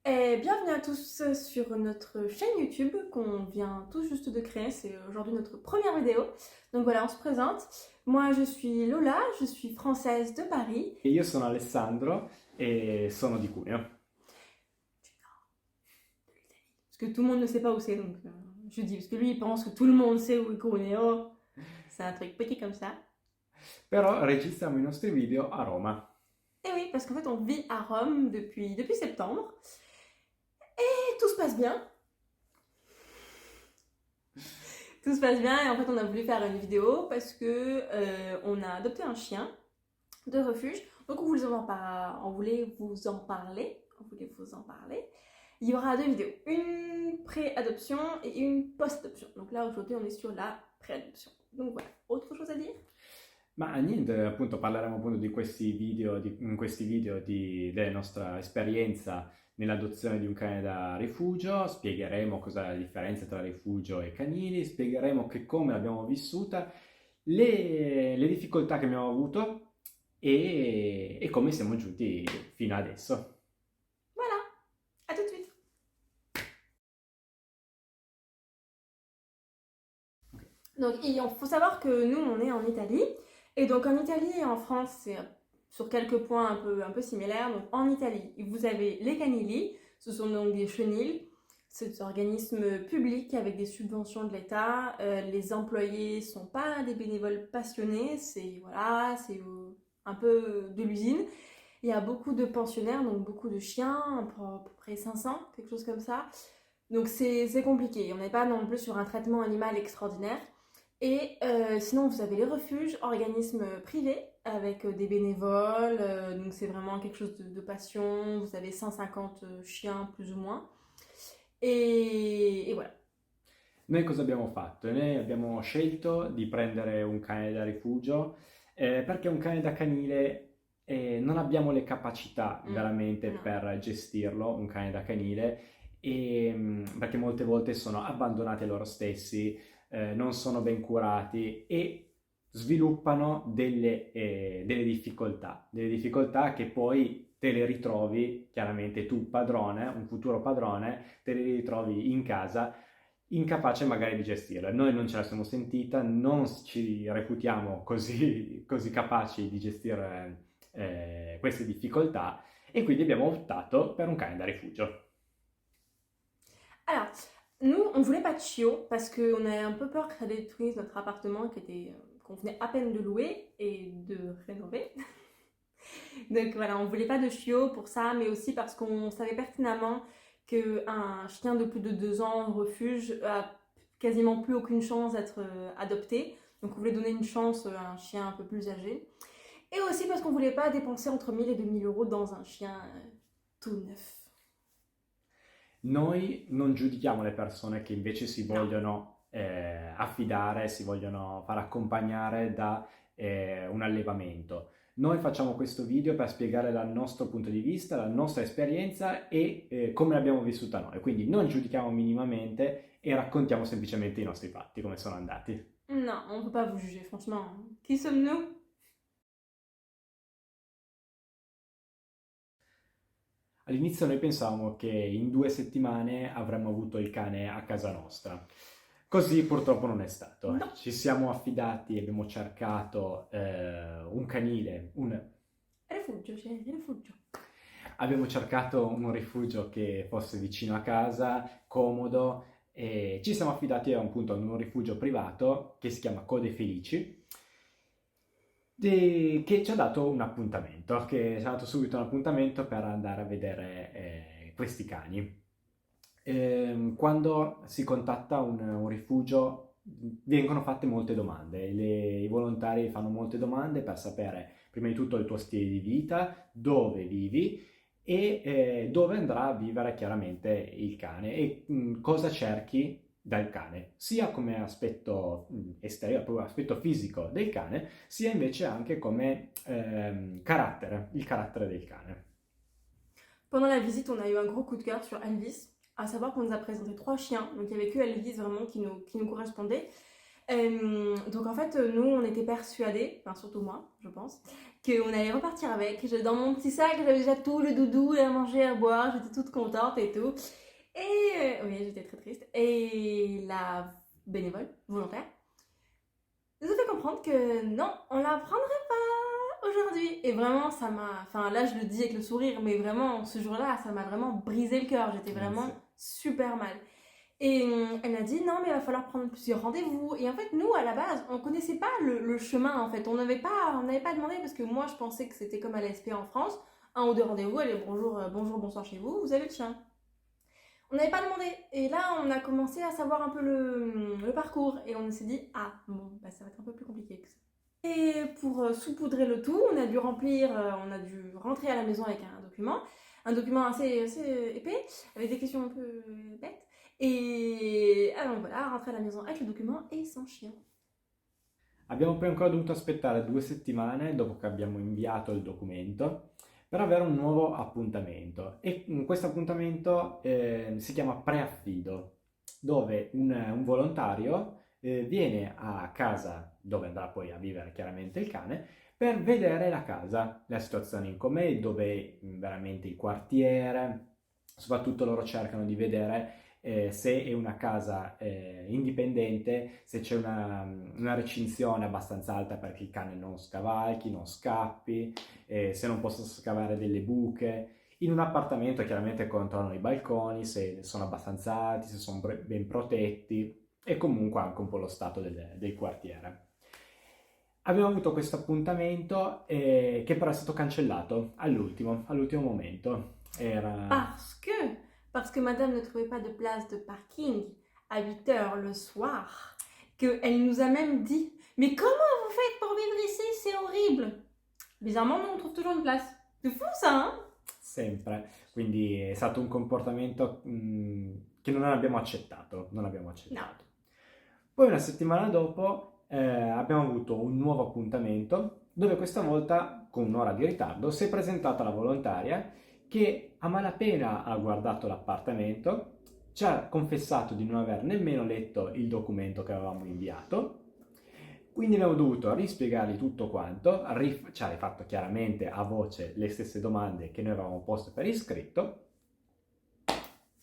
Et bienvenue à tous sur notre chaîne YouTube qu'on vient tout juste de créer. C'est aujourd'hui notre première vidéo. Donc voilà, on se présente. Moi, je suis Lola, je suis française de Paris. Io sono Alessandro e sono di Cuneo. Parce que tout le monde ne sait pas où c'est, donc je dis, parce que lui, il pense que tout le monde sait où est Cuneo. C'est un truc petit comme ça. Però registriamo i nostri video a Roma. Et oui, parce qu'en fait, on vit à Rome depuis septembre. Et tout se passe bien. Tout se passe bien et en fait on a voulu faire une vidéo parce que on a adopté un chien de refuge. Donc on voulait vous en parler. Il y aura deux vidéos, une pré-adoption et une post-adoption. Donc là aujourd'hui on est sur la pré-adoption. Donc voilà, autre chose à dire? Ma niente, appunto parleremo appunto di questi video, della nostra esperienza nell'adozione di un cane da rifugio, spiegheremo cos'è la differenza tra rifugio e canili, spiegheremo che come l'abbiamo vissuta, le difficoltà che abbiamo avuto e come siamo giunti fino adesso. Voilà, à tout de suite. Donc il faut savoir que nous on est en Italie. Et donc en Italie et en France, c'est sur quelques points un peu similaires. Donc en Italie, vous avez les canili, ce sont donc des chenils, c'est des organismes publics avec des subventions de l'État. Les employés sont pas des bénévoles passionnés, c'est voilà, c'est un peu de l'usine. Il y a beaucoup de pensionnaires, donc beaucoup de chiens, à peu près 500, quelque chose comme ça. Donc c'est compliqué, on n'est pas non plus sur un traitement animal extraordinaire. Et sinon, vous avez les refuges, organismes privés avec des bénévoles. Donc, c'est vraiment quelque chose de passion. Vous avez 150 chiens plus ou moins. Et voilà. Noi cosa abbiamo fatto? Noi abbiamo scelto di prendere un cane da rifugio perché un cane da canile non abbiamo le capacità veramente No. per gestirlo, un cane da canile, perché molte volte sono abbandonati loro stessi, non sono ben curati e sviluppano delle difficoltà che poi te le ritrovi, chiaramente tu padrone, un futuro padrone, te le ritrovi in casa incapace magari di gestirla. Noi non ce la siamo sentita, non ci reputiamo così capaci di gestire queste difficoltà e quindi abbiamo optato per un cane da rifugio. Alors, nous, on voulait pas de chiots parce qu'on a un peu peur que ça détruise notre appartement qu'on venait à peine de louer et de rénover. Donc voilà, on voulait pas de chiots pour ça, mais aussi parce qu'on savait pertinemment qu'un chien de plus de 2 ans en refuge a quasiment plus aucune chance d'être adopté. Donc on voulait donner une chance à un chien un peu plus âgé. Et aussi parce qu'on voulait pas dépenser entre 1000 et 2000 euros dans un chien tout neuf. Noi non giudichiamo le persone che invece si No. vogliono affidare, si vogliono far accompagnare da un allevamento. Noi facciamo questo video per spiegare il nostro punto di vista, la nostra esperienza e come l'abbiamo vissuta noi. Quindi non giudichiamo minimamente e raccontiamo semplicemente i nostri fatti, come sono andati. Non, on ne peut pas vous juger, franchement. Qui sommes-nous? All'inizio noi pensavamo che in 2 settimane avremmo avuto il cane a casa nostra. Così purtroppo non è stato. No. Ci siamo affidati, abbiamo cercato un canile, Rifugio, c'è il rifugio. abbiamo cercato un rifugio che fosse vicino a casa, comodo, e ci siamo affidati appunto ad un rifugio privato che si chiama Code Felici, che ci ha dato un appuntamento, che ci ha dato subito un appuntamento per andare a vedere questi cani. Quando si contatta un rifugio vengono fatte molte domande, i volontari fanno molte domande per sapere prima di tutto il tuo stile di vita, dove vivi e dove andrà a vivere chiaramente il cane e cosa cerchi dal cane, sia come aspetto esteriore, proprio aspetto fisico del cane, sia invece anche come carattere, il carattere del cane. Pendant la visite, on a eu un gros coup de cœur sur Elvis, à savoir qu'on nous a présenté 3 chiens, donc il n'y avait que Elvis vraiment qui nous correspondait. Donc en fait, nous, on était persuadés, enfin surtout moi, je pense, qu'on allait repartir avec. Dans mon petit sac, j'avais déjà tout, le doudou, à manger, à boire, j'étais toute contente et tout. Et oui, j'étais très triste. Et la bénévole, volontaire, nous a fait comprendre que non, on la prendrait pas aujourd'hui. Et vraiment, ça m'a... Enfin, là, je le dis avec le sourire, mais vraiment, ce jour-là, ça m'a vraiment brisé le cœur. J'étais vraiment super mal. Et elle m'a dit, non, mais il va falloir prendre plusieurs rendez-vous. Et en fait, nous, à la base, on connaissait pas le chemin, en fait. On n'avait pas demandé, parce que moi, je pensais que c'était comme à l'ASP en France. Un ou deux rendez-vous, allez, bonjour, bonjour, bonsoir chez vous, vous avez le chien. On n'avait pas demandé. Et là, on a commencé à savoir un peu le parcours. Et on s'est dit, ah, bon, bah, ça va être un peu plus compliqué que ça. Et pour saupoudrer le tout, on a dû rentrer à la maison avec un document assez épais, avec des questions un peu bêtes. E allora voilà, rentrer à la maison avec le document et son chien. Abbiamo poi ancora dovuto aspettare 2 settimane dopo che abbiamo inviato il documento per avere un nuovo appuntamento e questo appuntamento si chiama preaffido, dove un volontario viene a casa dove andrà poi a vivere chiaramente il cane per vedere la casa, la situazione in com'è, dove veramente il quartiere, soprattutto loro cercano di vedere se è una casa indipendente, se c'è una recinzione abbastanza alta perché il cane non scavalchi, non scappi, se non possono scavare delle buche. In un appartamento chiaramente controllano i balconi, se sono abbastanza alti, se sono ben protetti e comunque anche un po' lo stato del quartiere. Abbiamo avuto questo appuntamento che però è stato cancellato all'ultimo momento. Parce que madame ne trouvait pas de place de parking à 8h le soir, qu'elle nous a même dit « Mais comment vous faites pour vivre ici? C'est horrible !» Bizarrement, nous, on trouve toujours une place. C'est fou, ça, hein? Sempre. Quindi è stato un comportamento che non abbiamo accettato. No. Poi una settimana dopo abbiamo avuto un nuovo appuntamento dove questa volta, con un'ora di ritardo, si è presentata la volontaria che a malapena ha guardato l'appartamento, ci ha confessato di non aver nemmeno letto il documento che avevamo inviato, quindi abbiamo dovuto rispiegargli tutto quanto, ci ha rifatto chiaramente a voce le stesse domande che noi avevamo posto per iscritto,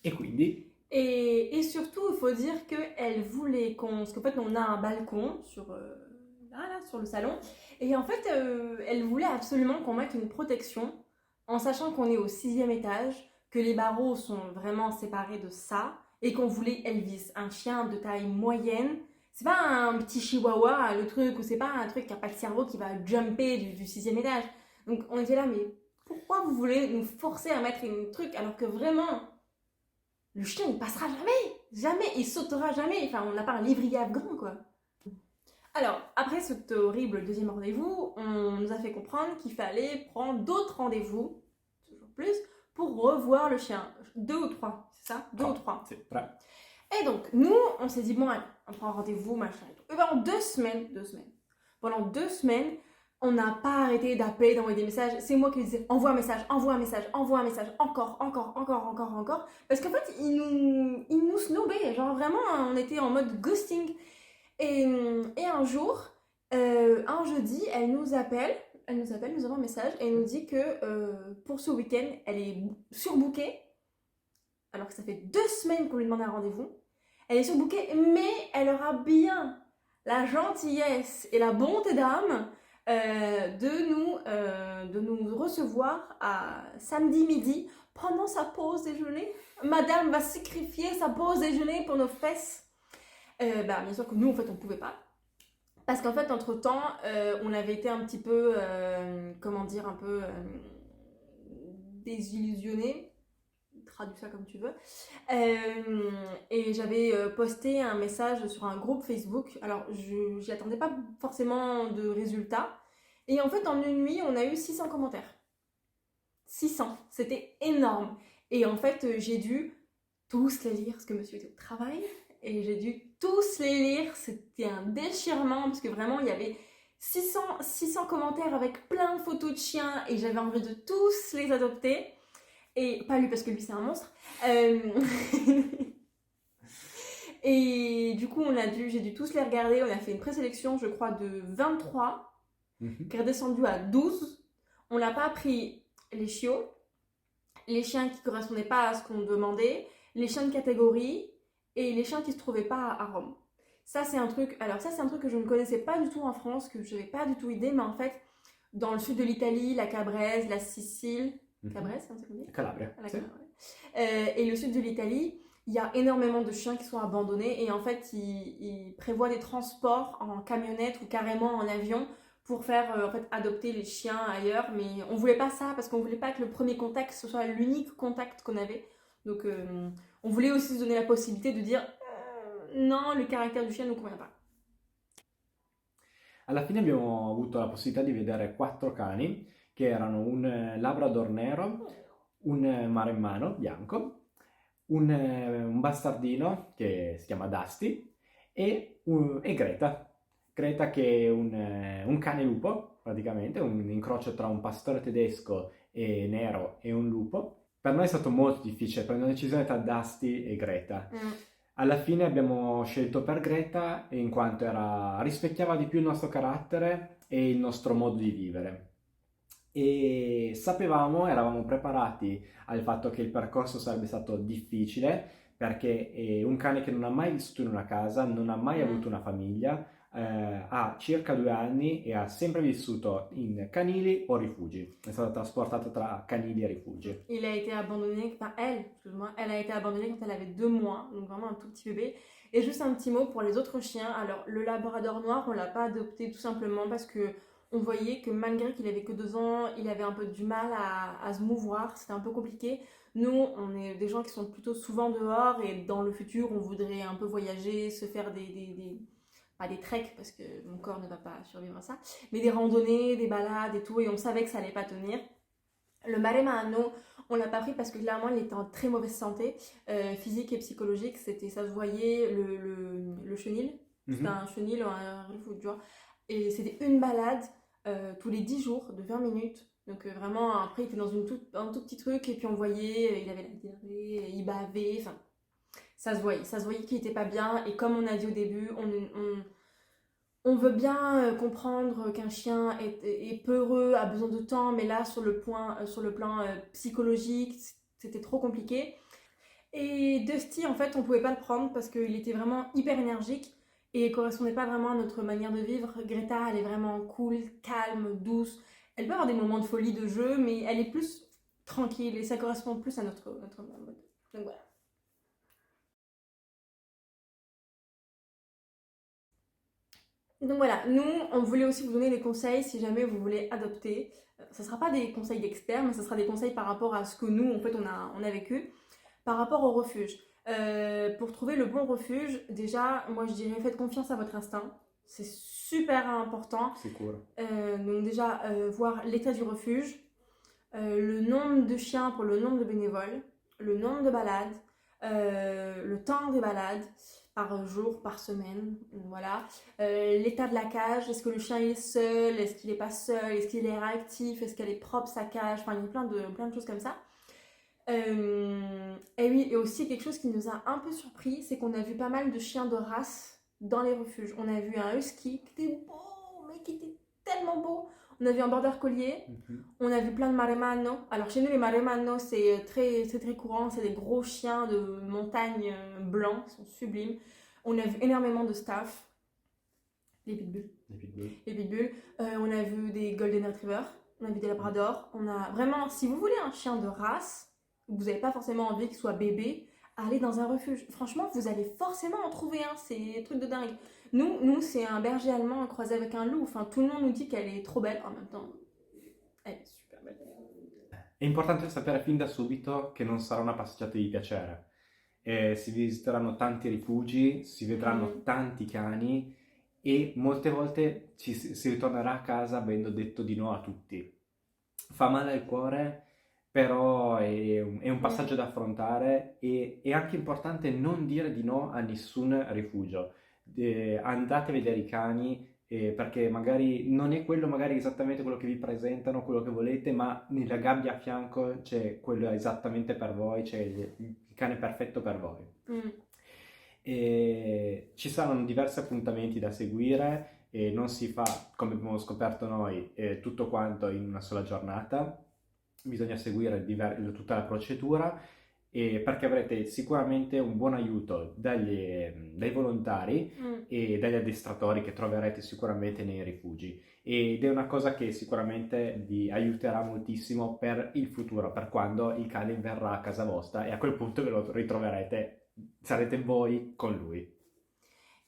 e quindi... Et surtout, il faut dire qu'elle voulait parce qu'en fait, on a un balcon sur le salon, et en fait, elle voulait absolument qu'on mette une protection, en sachant qu'on est au 6e étage, que les barreaux sont vraiment séparés de ça, et qu'on voulait Elvis, un chien de taille moyenne. C'est pas un petit chihuahua, le truc, ou c'est pas un truc qui a pas le cerveau qui va jumper du 6e étage. Donc on était là, mais pourquoi vous voulez nous forcer à mettre un truc alors que vraiment, le chien il passera jamais, il sautera jamais, enfin on n'a pas un lévrier afghan quoi. Alors, après cet horrible deuxième rendez-vous, on nous a fait comprendre qu'il fallait prendre d'autres rendez-vous, toujours plus, pour revoir le chien. 2 ou 3, c'est ça? 2 ou 3. C'est vrai. Et donc, nous, on s'est dit, bon, allez, on prend rendez-vous, machin et tout. Et pendant 2 semaines, on n'a pas arrêté d'appeler, d'envoyer des messages. C'est moi qui lui disais, envoie un message, encore. Parce qu'en fait, il nous snobait. Genre, vraiment, on était en mode ghosting. Et un jour, un jeudi, elle nous appelle, nous envoie un message et elle nous dit que pour ce week-end, elle est surbookée, alors que ça fait 2 semaines qu'on lui demande un rendez-vous. Elle est surbookée, mais elle aura bien la gentillesse et la bonté d'âme de nous recevoir à samedi midi pendant sa pause déjeuner. Madame va sacrifier sa pause déjeuner pour nos fesses. Bien sûr que nous, en fait, on pouvait pas. Parce qu'en fait, entre-temps, on avait été un petit peu, désillusionnés. Traduis ça comme tu veux. Et j'avais posté un message sur un groupe Facebook. Alors, j'y attendais pas forcément de résultats. Et en fait, en une nuit, on a eu 600 commentaires. 600. C'était énorme. Et en fait, j'ai dû tous les lire parce que monsieur était au travail. Et j'ai dû tous les lire, c'était un déchirement parce que vraiment il y avait 600 commentaires avec plein de photos de chiens et j'avais envie de tous les adopter. Et pas lui parce que lui c'est un monstre. Et du coup j'ai dû tous les regarder, on a fait une présélection je crois de 23. qui est redescendu à 12. On n'a pas pris les chiots, les chiens qui ne correspondaient pas à ce qu'on demandait, les chiens de catégorie et les chiens qui ne se trouvaient pas à Rome. Ça, c'est un truc que je ne connaissais pas du tout en France, que je n'avais pas du tout idée, mais en fait, dans le sud de l'Italie, la Cabrèse, la Sicile, Cabrèse, c'est comme ça? Calabria. Sì. Et le sud de l'Italie, il y a énormément de chiens qui sont abandonnés et en fait, ils prévoient des transports en camionnette ou carrément en avion pour faire en fait, adopter les chiens ailleurs. Mais on voulait pas ça parce qu'on voulait pas que le premier contact ce soit l'unique contact qu'on avait. Donc, on voulait aussi se donner la possibilité de dire non, le caractère du chien ne nous convient pas. Alla fine abbiamo avuto la possibilità di vedere 4 cani, che erano un Labrador nero, un Maremmano bianco, un bastardino che si chiama Dusty e Greta. Greta che è un cane lupo, praticamente, un incrocio tra un pastore tedesco e nero e un lupo. Per noi è stato molto difficile prendere una decisione tra Dusty e Greta. Alla fine abbiamo scelto per Greta in quanto rispecchiava di più il nostro carattere e il nostro modo di vivere. E eravamo preparati al fatto che il percorso sarebbe stato difficile perché è un cane che non ha mai vissuto in una casa, non ha mai avuto una famiglia, ha circa 2 anni e ha sempre vissuto in canili o rifugi. È stato trasportato tra canili e rifugi. Il a été abandonné, enfin elle a été abandonnée quand elle avait 2 mois, donc vraiment un tout petit bébé. Et juste un petit mot pour les autres chiens. Alors le labrador noir, on l'a pas adopté tout simplement parce que on voyait que malgré qu'il avait que 2 ans, il avait un peu du mal à se mouvoir, c'était un peu compliqué. Nous, on est des gens qui sont plutôt souvent dehors et dans le futur, on voudrait un peu voyager, se faire pas des treks parce que mon corps ne va pas survivre à ça, mais des randonnées, des balades et tout, et on savait que ça allait pas tenir. Le Maremmano, on l'a pas pris parce que clairement il était en très mauvaise santé, physique et psychologique, ça se voyait, le chenil, c'était un chenil, un refuge, tu vois, et c'était une balade tous les 10 jours de 20 minutes. Donc vraiment, après il était dans un tout petit truc et puis on voyait, il avait la diarrhée, il bavait, enfin ça se voyait qu'il était pas bien. Et comme on a dit au début, on veut bien comprendre qu'un chien est peureux, a besoin de temps, mais là sur le plan psychologique, c'était trop compliqué. Et Dusty, en fait, on pouvait pas le prendre parce qu'il était vraiment hyper énergique et correspondait pas vraiment à notre manière de vivre. Greta, elle est vraiment cool, calme, douce. Elle peut avoir des moments de folie de jeu, mais elle est plus tranquille et ça correspond plus à notre mode. Donc voilà. Donc voilà, nous, on voulait aussi vous donner des conseils si jamais vous voulez adopter. Ça ne sera pas des conseils d'experts, mais ça sera des conseils par rapport à ce que nous, en fait, on a vécu. Par rapport au refuge. Pour trouver le bon refuge, déjà, moi je dirais faites confiance à votre instinct. C'est super important. Sicuro. Donc déjà, voir l'état du refuge, le nombre de chiens pour le nombre de bénévoles, le nombre de balades, le temps des balades par jour, par semaine, voilà. L'état de la cage, est-ce que le chien est seul, est-ce qu'il n'est pas seul, est-ce qu'il est réactif, est-ce qu'elle est propre sa cage, enfin il y a plein de choses comme ça. Et oui, et aussi quelque chose qui nous a un peu surpris, c'est qu'on a vu pas mal de chiens de race dans les refuges. On a vu un husky qui était beau, mais qui était tellement beau. On a vu un border collier, on a vu plein de maremmano. Alors chez nous les maremmano c'est très courant, c'est des gros chiens de montagne blancs, ils sont sublimes. On a vu énormément de staff, les pitbulls. On a vu des golden retrievers, on a vu des labradors. On a vraiment, si vous voulez un chien de race, vous n'avez pas forcément envie qu'il soit bébé, allez dans un refuge. Franchement, vous allez forcément en trouver un, c'est un truc de dingue. Nous c'est un berger allemand croisé avec un loup. Enfin, tout le monde nous dit qu'elle est trop belle. En même temps, elle est super belle. È importante sapere fin da subito che non sarà una passeggiata di piacere. Si visiteranno tanti rifugi, si vedranno tanti cani e molte volte si ritornerà a casa avendo detto di no a tutti. Fa male al cuore, però è un passaggio da affrontare e è anche importante non dire di no a nessun rifugio. Andate a vedere i cani perché magari non è quello magari esattamente quello che vi presentano, quello che volete, ma nella gabbia a fianco c'è quello esattamente per voi, c'è il cane perfetto per voi. E ci saranno diversi appuntamenti da seguire e non si fa, come abbiamo scoperto noi, tutto quanto in una sola giornata, bisogna seguire tutta la procedura, perché avrete sicuramente un buon aiuto dai volontari e dagli addestratori che troverete sicuramente nei rifugi, ed è una cosa che sicuramente vi aiuterà moltissimo per il futuro, per quando il cane verrà a casa vostra, e a quel punto ve lo ritroverete, sarete voi con lui.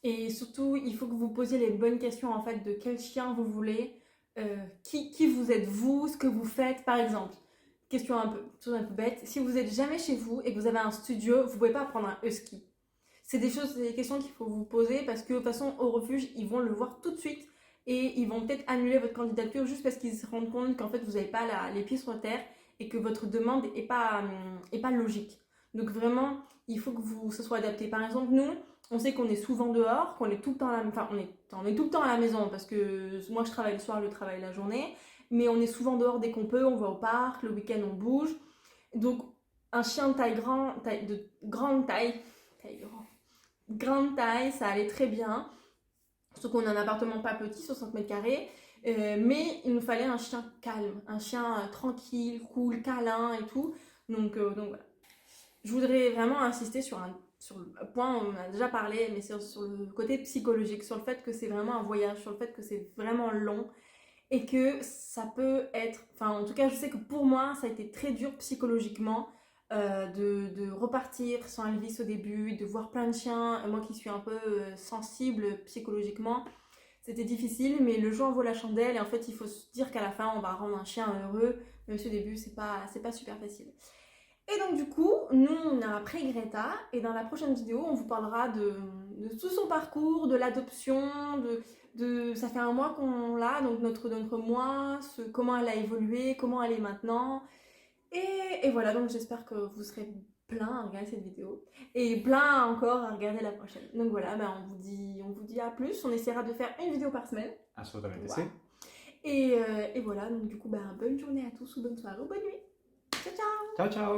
Et surtout, il faut que vous posiez les bonnes questions en fait de quel chien vous voulez, qui vous êtes vous, ce que vous faites. Par exemple, chose un peu bête, si vous êtes jamais chez vous et que vous avez un studio, vous pouvez pas prendre un husky. C'est des questions qu'il faut vous poser parce que de toute façon, au refuge, ils vont le voir tout de suite et ils vont peut-être annuler votre candidature juste parce qu'ils se rendent compte qu'en fait, vous n'avez pas les pieds sur terre et que votre demande est pas logique. Donc vraiment, il faut que ce soit adapté. Par exemple, nous, on sait qu'on est souvent dehors, qu'on est tout le temps on est tout le temps à la maison parce que moi je travaille le soir, je travaille la journée, mais on est souvent dehors dès qu'on peut, on va au parc, le week-end on bouge. Donc un chien de grande taille, ça allait très bien. Surtout qu'on a un appartement pas petit, 60 mètres carrés, mais il nous fallait un chien calme, un chien tranquille, cool, câlin et tout. Donc voilà. Je voudrais vraiment insister sur le point, on a déjà parlé, mais sur le côté psychologique, sur le fait que c'est vraiment un voyage, sur le fait que c'est vraiment long et que ça peut être, enfin en tout cas je sais que pour moi ça a été très dur psychologiquement de repartir sans Elvis au début, de voir plein de chiens, moi qui suis un peu sensible psychologiquement, c'était difficile, mais le jeu en vaut la chandelle et en fait il faut se dire qu'à la fin on va rendre un chien heureux, même si au début c'est pas super facile. Et donc du coup, nous on a appris Greta et dans la prochaine vidéo on vous parlera de tout son parcours, de l'adoption, ça fait un mois qu'on l'a, donc notre mois, comment elle a évolué, comment elle est maintenant. Et voilà, donc j'espère que vous serez plein à regarder cette vidéo et plein encore à regarder la prochaine. Donc voilà, ben on vous dit à plus, on essaiera de faire une vidéo par semaine. Assolutamente Voilà. sì. Et voilà, donc du coup, ben, bonne journée à tous ou bonne soirée ou bonne nuit. Ciao ciao. Ciao ciao!